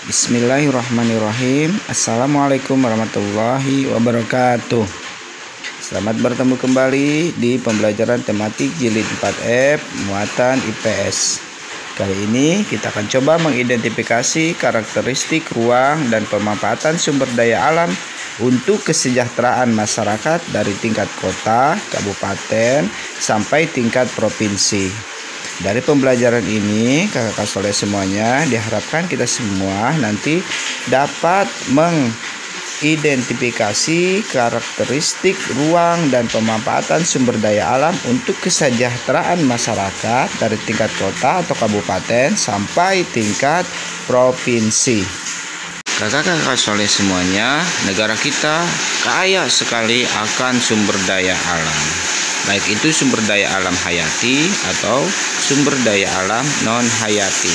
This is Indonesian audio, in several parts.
Bismillahirrahmanirrahim. Assalamualaikum warahmatullahi wabarakatuh. Selamat bertemu kembali di pembelajaran tematik jilid 4F muatan IPS. Kali ini kita akan coba mengidentifikasi karakteristik ruang dan pemanfaatan sumber daya alam untuk kesejahteraan masyarakat dari tingkat kota, kabupaten, sampai tingkat provinsi. Dari pembelajaran ini, kakak soleh semuanya, diharapkan kita semua nanti dapat mengidentifikasi karakteristik ruang dan pemanfaatan sumber daya alam untuk kesejahteraan masyarakat dari tingkat kota atau kabupaten sampai tingkat provinsi. Kakak-kakak soleh semuanya, negara kita kaya sekali akan sumber daya alam. Baik itu sumber daya alam hayati atau sumber daya alam non hayati.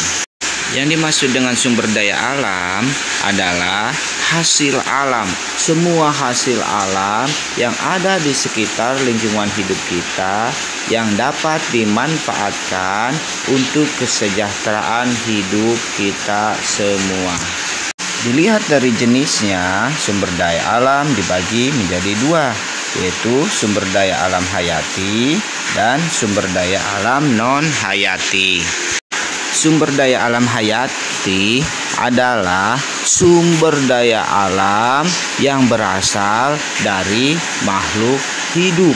Yang dimaksud dengan sumber daya alam adalah hasil alam. Semua hasil alam yang ada di sekitar lingkungan hidup kita yang dapat dimanfaatkan untuk kesejahteraan hidup kita semua. Dilihat dari jenisnya, sumber daya alam dibagi menjadi dua, yaitu sumber daya alam hayati dan sumber daya alam non hayati. Sumber daya alam hayati adalah sumber daya alam yang berasal dari makhluk hidup,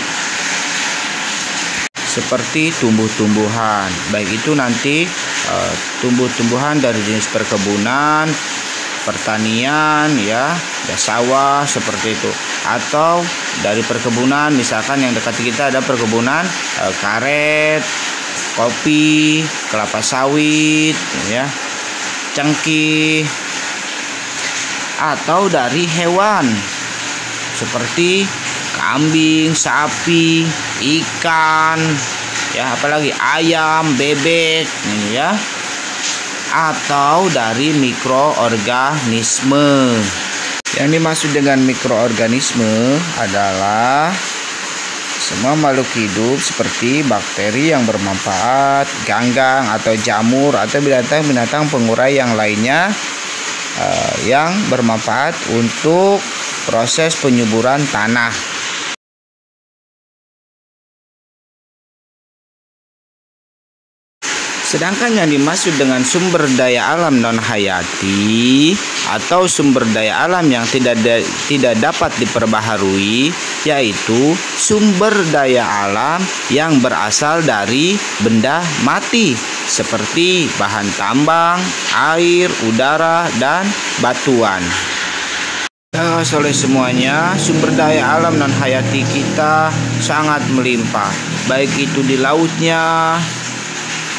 seperti tumbuh-tumbuhan, baik itu nanti tumbuh-tumbuhan dari jenis perkebunan, pertanian, ya sawah seperti itu, atau dari perkebunan, misalkan yang dekat kita ada perkebunan karet, kopi, kelapa sawit, ya, cengkih, atau dari hewan seperti kambing, sapi, ikan, ya, apalagi ayam, bebek, ya, atau dari mikroorganisme. Yang dimaksud dengan mikroorganisme adalah semua makhluk hidup seperti bakteri yang bermanfaat, ganggang atau jamur, atau binatang-binatang pengurai yang lainnya yang bermanfaat untuk proses penyuburan tanah. Sedangkan yang dimaksud dengan sumber daya alam non hayati atau sumber daya alam yang tidak dapat diperbaharui, yaitu sumber daya alam yang berasal dari benda mati seperti bahan tambang, air, udara, dan batuan. Oleh semuanya, sumber daya alam non hayati kita sangat melimpah, baik itu di lautnya.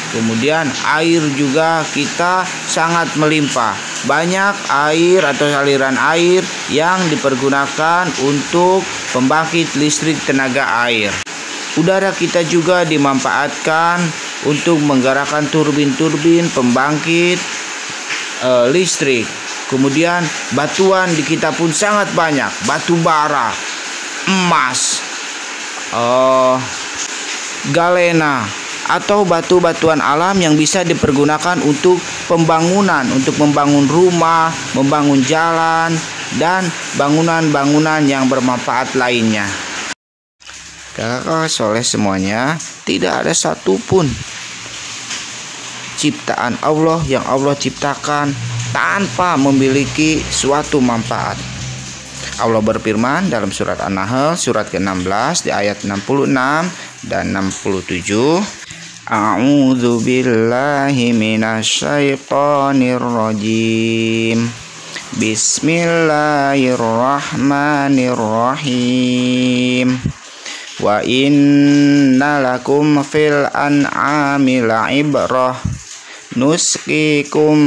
Kemudian air juga kita sangat melimpah. Banyak air atau aliran air yang dipergunakan untuk pembangkit listrik tenaga air. Udara kita juga dimanfaatkan untuk menggerakkan turbin-turbin pembangkit listrik. Kemudian batuan di kita pun sangat banyak. Batu bara, emas, galena, atau batu-batuan alam yang bisa dipergunakan untuk pembangunan, untuk membangun rumah, membangun jalan, dan bangunan-bangunan yang bermanfaat lainnya. Kakak soleh semuanya, tidak ada satupun ciptaan Allah yang Allah ciptakan tanpa memiliki suatu manfaat. Allah berfirman dalam surat An-Nahl surat ke-16 di ayat 66 dan 67. A'udzu billahi minasyaitonir rajim. Bismillahirrahmanirrahim. Wa inna lakum fil an'ami la'ibrah nusqikum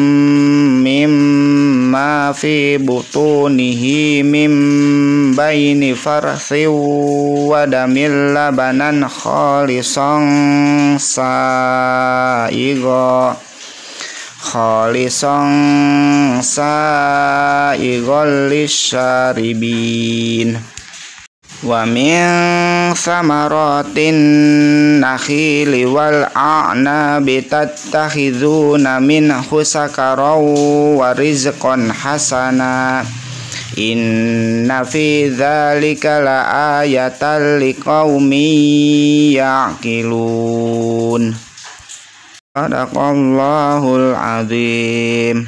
mimma fi butunihi mim baini farthi wa damil labanan khalisan sa'igon lisyaribin. Wa min samaratin nakhili wal a'nabi tattakhizuna minhu sakaran wa rizqan hasana. Inna fi dzalika laayatan liqaumin ya'qilun. Sadaqallahul azim.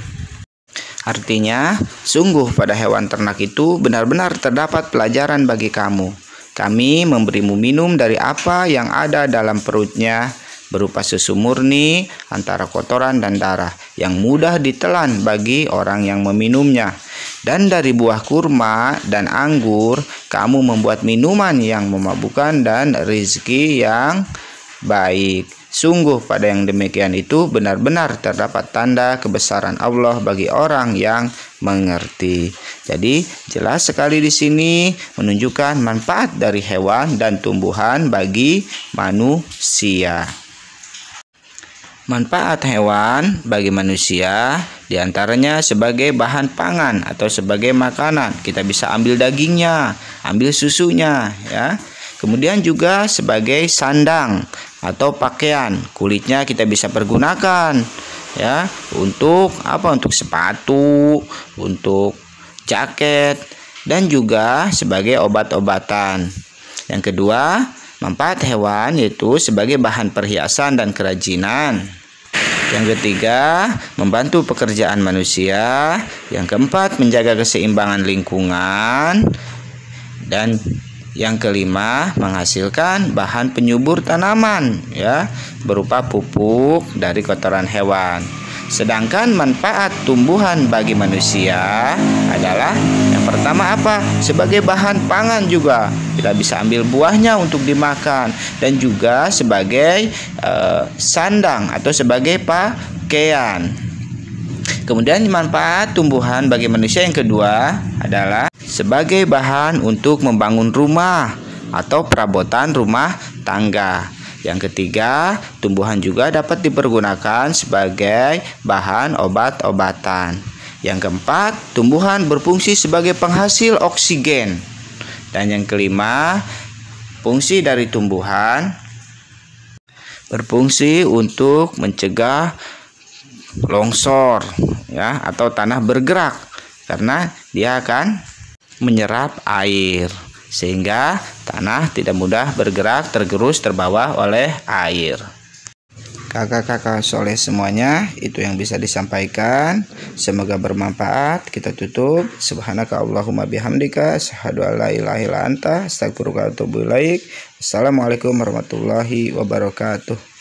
Artinya, sungguh pada hewan ternak itu benar-benar terdapat pelajaran bagi kamu. Kami memberimu minum dari apa yang ada dalam perutnya, berupa susu murni antara kotoran dan darah, yang mudah ditelan bagi orang yang meminumnya. Dan dari buah kurma dan anggur, kamu membuat minuman yang memabukkan dan rizki yang baik. Sungguh pada yang demikian itu benar-benar terdapat tanda kebesaran Allah bagi orang yang mengerti. Jadi jelas sekali di sini menunjukkan manfaat dari hewan dan tumbuhan bagi manusia. Manfaat hewan bagi manusia diantaranya sebagai bahan pangan atau sebagai makanan. Kita bisa ambil dagingnya, ambil susunya, ya. Kemudian juga sebagai sandang atau pakaian, kulitnya kita bisa pergunakan, ya, untuk apa? Untuk sepatu, untuk jaket, dan juga sebagai obat-obatan. Yang kedua, manfaat hewan yaitu sebagai bahan perhiasan dan kerajinan. Yang ketiga, membantu pekerjaan manusia. Yang keempat, menjaga keseimbangan lingkungan. Dan yang kelima, menghasilkan bahan penyubur tanaman, ya, berupa pupuk dari kotoran hewan. Sedangkan manfaat tumbuhan bagi manusia adalah yang pertama apa? Sebagai bahan pangan juga. Kita bisa ambil buahnya untuk dimakan, dan juga sebagai sandang atau sebagai pakaian. Kemudian manfaat tumbuhan bagi manusia yang kedua adalah sebagai bahan untuk membangun rumah atau perabotan rumah tangga. Yang ketiga, tumbuhan juga dapat dipergunakan sebagai bahan obat-obatan. Yang keempat, tumbuhan berfungsi sebagai penghasil oksigen. Dan yang kelima, fungsi dari tumbuhan berfungsi untuk mencegah longsor, ya, atau tanah bergerak, karena dia akan menyerap air sehingga tanah tidak mudah bergerak, tergerus, terbawa oleh air. Kakak-kakak soleh semuanya, itu yang bisa disampaikan. Semoga bermanfaat. Kita tutup. Subhanaka Allahumma bihamdika, asyhadu an la ilaha illa anta, astaghfiruka wa atubu ilaik. Assalamualaikum warahmatullahi wabarakatuh.